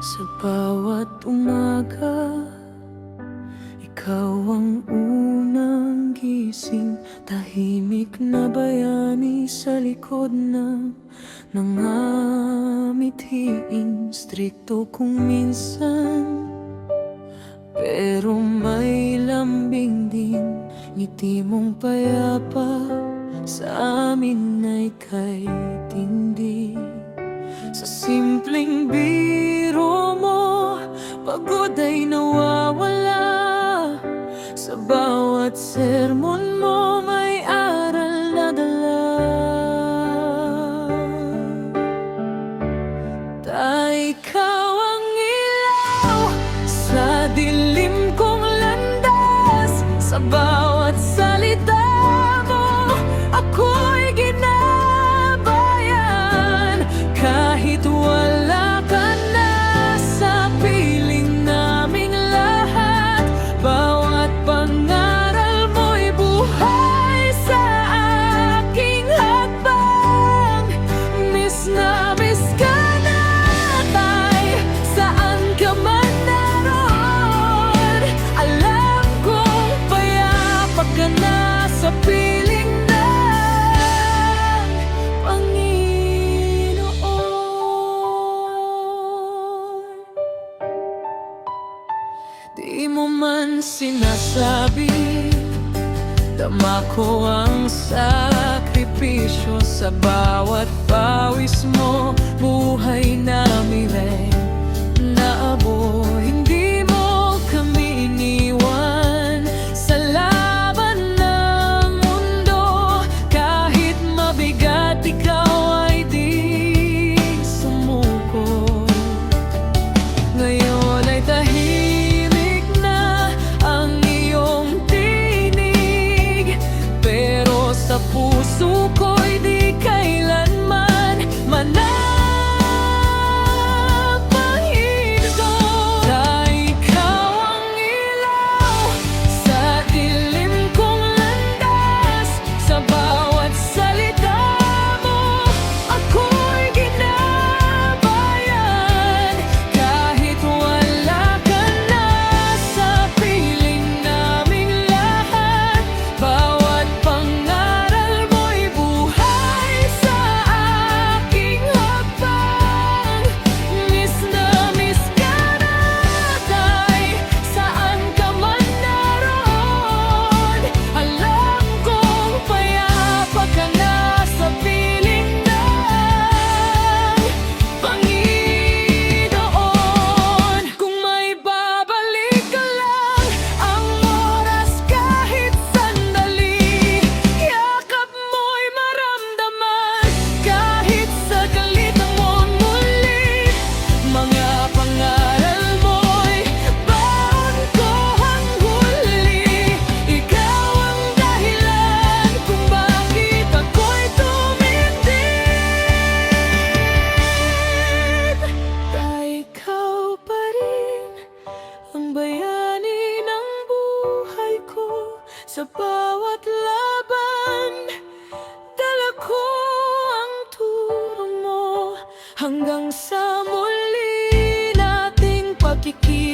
Sa bawat umaga, ikaw ang unang gising. Tahimik na bayani sa likod ng nangamithiin. Strikto kung minsan, pero may lambing din. Ngiti mong payapa sa amin ay kay tindi. Sa simpleng biro mo, pagod ay nawawala. Sa bawat sermon mo, may aral na dala. Ikaw ang ilaw sa dilim kong landas. Sa bawat salita mo, ako'y ginabayan. Kahit wala ka na sa piling naming lahat, bawat pangaral mo'y buhay sa aking hakbang. Miss na miss ka na, tay, saan ka man naroon. Alam kong payapa ka na sa piling ng Panginoon. Di mo man sinasabi, dama ko ang sakripisyo. Sa bawat pawis mo, buhay namin ay naabo. Hindi mo kami iniwan sa laban ng mundo. Kahit mabigat, ikaw ay di sumuko. Ngayon ay tahimik na ang iyong tinig, pero sa puso ko'y di kailanman manapahinto. Ikaw ang ilaw sa dilim kong landas. Sa bawat salita mo, ako'y ginabayan. Kahit wala ka na sa piling naming lahat, bawat pangaral mo'y buhay sa aking hakbang. Miss na miss ka na, tay, saan ka man naroon. Alam kong payapa ka na sa piling ng Panginoon. Kung may babalik ka lang ang oras kahit sandali, yakap mo'y maramdaman kahit saglit mo muli. Mga pangaral mo'y baon ko ang huli. Ikaw ang dahilan kung bakit ako'y tumindig. Ikaw pa rin ang bayani ng buhay ko. Sa bawat laban, dala ko ang turo mo. Hanggang sa muli nating pagkikita,